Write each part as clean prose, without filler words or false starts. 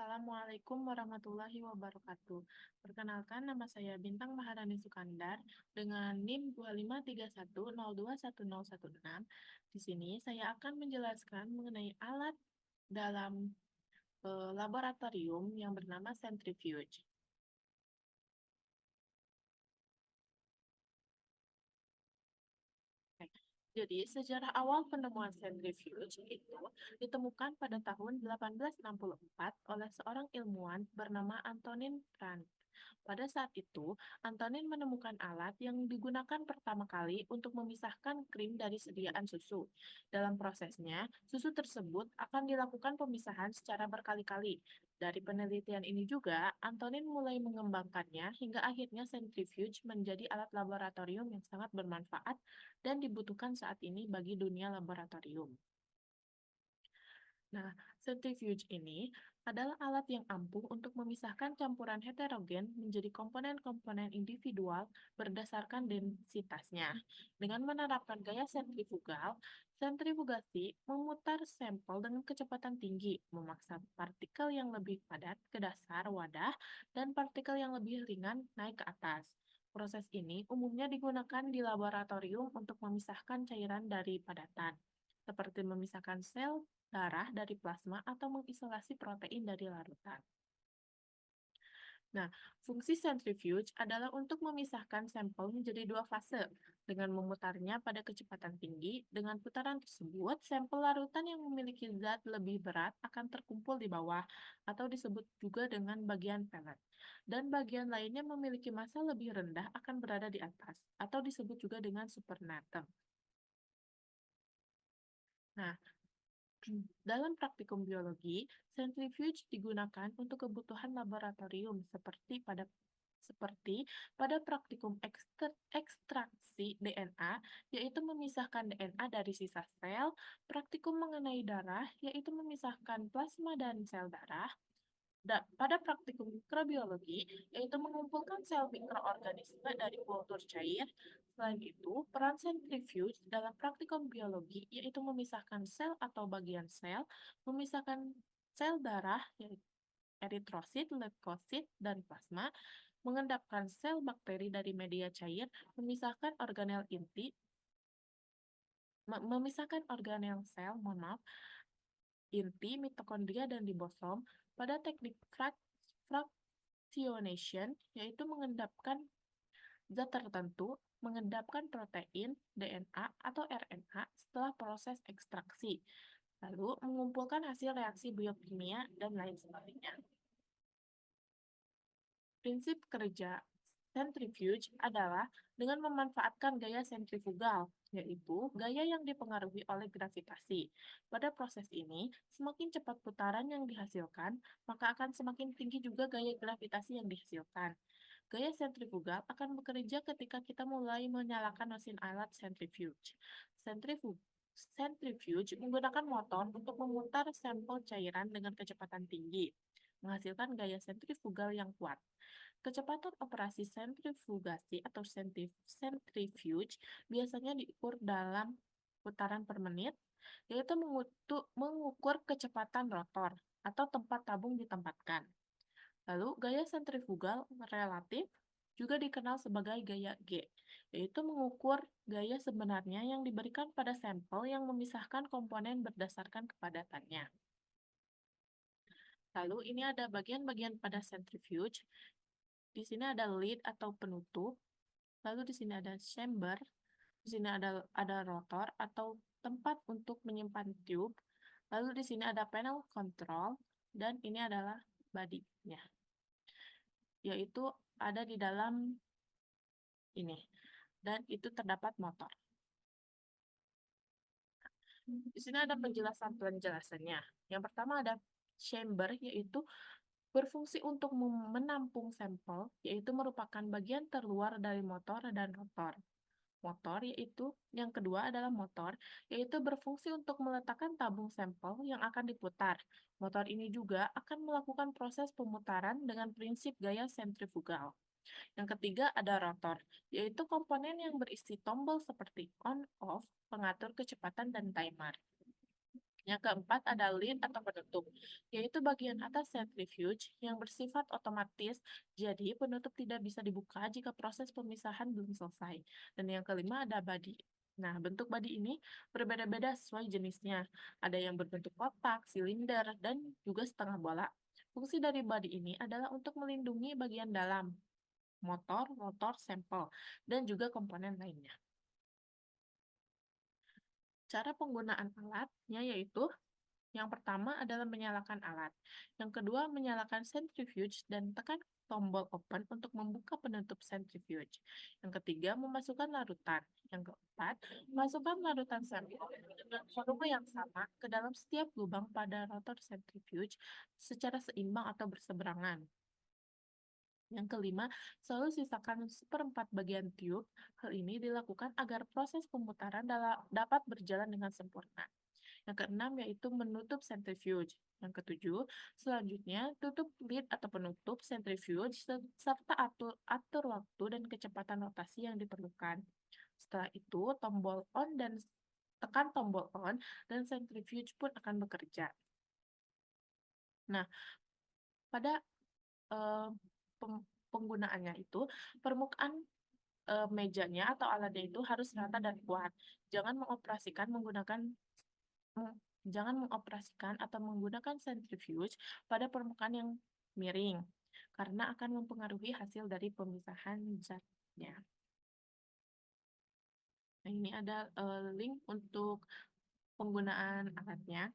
Assalamualaikum warahmatullahi wabarakatuh. Perkenalkan, nama saya Bintang Maharani Sukandar dengan NIM 2531021016. Di sini saya akan menjelaskan mengenai alat dalam laboratorium yang bernama centrifuge. Jadi, sejarah awal penemuan centrifuge itu ditemukan pada tahun 1864 oleh seorang ilmuwan bernama Antonin Prand. Pada saat itu, Antonin menemukan alat yang digunakan pertama kali untuk memisahkan krim dari sediaan susu. Dalam prosesnya, susu tersebut akan dilakukan pemisahan secara berkali-kali. Dari penelitian ini juga, Antonin mulai mengembangkannya hingga akhirnya centrifuge menjadi alat laboratorium yang sangat bermanfaat dan dibutuhkan saat ini bagi dunia laboratorium. Nah, centrifuge ini adalah alat yang ampuh untuk memisahkan campuran heterogen menjadi komponen-komponen individual berdasarkan densitasnya. Dengan menerapkan gaya sentrifugal, sentrifugasi memutar sampel dengan kecepatan tinggi, memaksa partikel yang lebih padat ke dasar wadah dan partikel yang lebih ringan naik ke atas. Proses ini umumnya digunakan di laboratorium untuk memisahkan cairan dari padatan, seperti memisahkan sel darah dari plasma atau mengisolasi protein dari larutan. Nah, fungsi centrifuge adalah untuk memisahkan sampel menjadi dua fase. Dengan memutarnya pada kecepatan tinggi, dengan putaran tersebut, sampel larutan yang memiliki zat lebih berat akan terkumpul di bawah, atau disebut juga dengan bagian pellet. Dan bagian lainnya memiliki massa lebih rendah akan berada di atas, atau disebut juga dengan supernatant. Nah, dalam praktikum biologi, centrifuge digunakan untuk kebutuhan laboratorium seperti pada praktikum ekstraksi DNA, yaitu memisahkan DNA dari sisa sel, praktikum mengenai darah, yaitu memisahkan plasma dan sel darah, pada praktikum mikrobiologi, yaitu mengumpulkan sel mikroorganisme dari kultur cair. Selain itu, peran sentrifuge dalam praktikum biologi yaitu memisahkan sel atau bagian sel, memisahkan sel darah, yaitu eritrosit, leukosit, dan plasma, mengendapkan sel bakteri dari media cair, memisahkan organel inti, memisahkan organel sel, mohon maaf, inti, mitokondria, dan ribosom pada teknik fractionation, yaitu mengendapkan zat tertentu, mengendapkan protein, DNA, atau RNA setelah proses ekstraksi, lalu mengumpulkan hasil reaksi biokimia, dan lain sebagainya. Prinsip kerja centrifuge adalah dengan memanfaatkan gaya sentrifugal, yaitu gaya yang dipengaruhi oleh gravitasi. Pada proses ini, semakin cepat putaran yang dihasilkan, maka akan semakin tinggi juga gaya gravitasi yang dihasilkan. Gaya sentrifugal akan bekerja ketika kita mulai menyalakan mesin alat centrifuge. Centrifuge menggunakan motor untuk memutar sampel cairan dengan kecepatan tinggi, menghasilkan gaya sentrifugal yang kuat. Kecepatan operasi sentrifugasi atau centrifuge biasanya diukur dalam putaran per menit, yaitu mengukur kecepatan rotor atau tempat tabung ditempatkan. Lalu, gaya sentrifugal relatif juga dikenal sebagai gaya G, yaitu mengukur gaya sebenarnya yang diberikan pada sampel yang memisahkan komponen berdasarkan kepadatannya. Lalu, ini ada bagian-bagian pada centrifuge. Di sini ada lid atau penutup, lalu di sini ada chamber, di sini ada rotor atau tempat untuk menyimpan tube, lalu di sini ada panel control, dan ini adalah body-nya, yaitu ada di dalam ini, dan itu terdapat motor. Di sini ada penjelasannya. Yang pertama ada chamber, yaitu berfungsi untuk menampung sampel, yaitu merupakan bagian terluar dari motor dan rotor. Motor yaitu yang kedua adalah motor, yaitu berfungsi untuk meletakkan tabung sampel yang akan diputar. Motor ini juga akan melakukan proses pemutaran dengan prinsip gaya sentrifugal. Yang ketiga ada rotor, yaitu komponen yang berisi tombol seperti on-off, pengatur kecepatan, dan timer. Yang keempat ada lid atau penutup, yaitu bagian atas centrifuge yang bersifat otomatis, jadi penutup tidak bisa dibuka jika proses pemisahan belum selesai. Dan yang kelima ada body. Nah, bentuk body ini berbeda-beda sesuai jenisnya. Ada yang berbentuk kotak, silinder, dan juga setengah bola. Fungsi dari body ini adalah untuk melindungi bagian dalam, motor, rotor, sampel, dan juga komponen lainnya. Cara penggunaan alatnya yaitu yang pertama adalah menyalakan alat. Yang kedua, menyalakan centrifuge dan tekan tombol open untuk membuka penutup centrifuge. Yang ketiga, memasukkan larutan. Yang keempat, masukkan larutan sampel dengan volume yang sama ke dalam setiap lubang pada rotor centrifuge secara seimbang atau berseberangan. Yang kelima, selalu sisakan seperempat bagian tiup. Hal ini dilakukan agar proses pemutaran dapat berjalan dengan sempurna. Yang keenam yaitu menutup centrifuge. Yang ketujuh, selanjutnya tutup lid atau penutup centrifuge serta atur waktu dan kecepatan rotasi yang diperlukan. Setelah itu, tombol on dan tekan tombol on dan centrifuge pun akan bekerja. Nah, pada eh, penggunaannya itu permukaan mejanya atau alatnya itu harus rata dan kuat. Jangan mengoperasikan menggunakan Mmm, jangan mengoperasikan atau menggunakan centrifuge pada permukaan yang miring, karena akan mempengaruhi hasil dari pemisahan zatnya. Nah, ini ada link untuk penggunaan alatnya.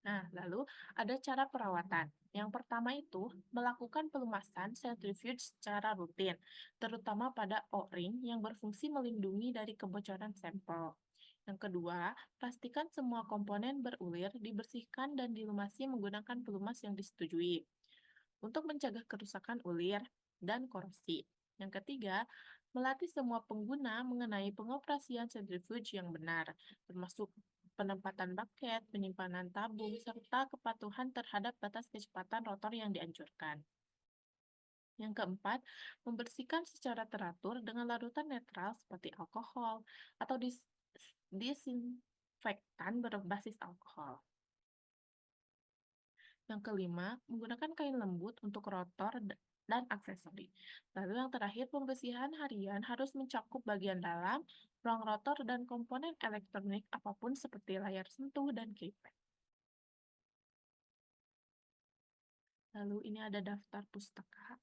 Nah, lalu ada cara perawatan. Yang pertama itu melakukan pelumasan centrifuge secara rutin, terutama pada O-ring yang berfungsi melindungi dari kebocoran sampel. Yang kedua, pastikan semua komponen berulir, dibersihkan, dan dilumasi menggunakan pelumas yang disetujui untuk mencegah kerusakan ulir dan korosi. Yang ketiga, melatih semua pengguna mengenai pengoperasian centrifuge yang benar, termasuk penempatan bucket, penyimpanan tabung, serta kepatuhan terhadap batas kecepatan rotor yang dianjurkan. Yang keempat, membersihkan secara teratur dengan larutan netral seperti alkohol atau disinfektan berbasis alkohol. Yang kelima, menggunakan kain lembut untuk rotor dan aksesori. Lalu yang terakhir, pembersihan harian harus mencakup bagian dalam, ruang rotor, dan komponen elektronik apapun seperti layar sentuh dan keypad. Lalu ini ada daftar pustaka.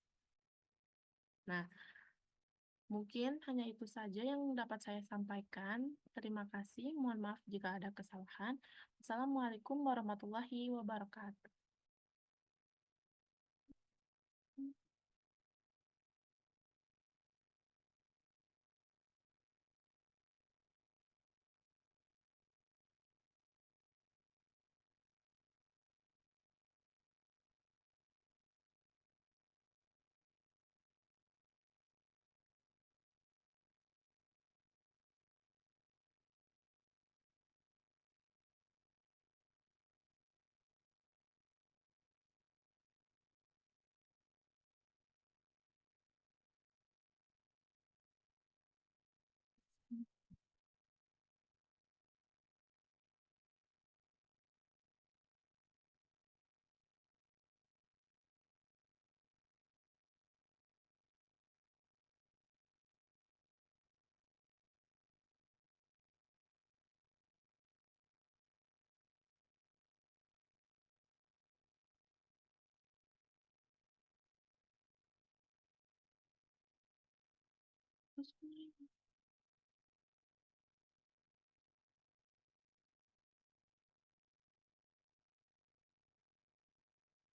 Nah, mungkin hanya itu saja yang dapat saya sampaikan. Terima kasih. Mohon maaf jika ada kesalahan. Assalamualaikum warahmatullahi wabarakatuh.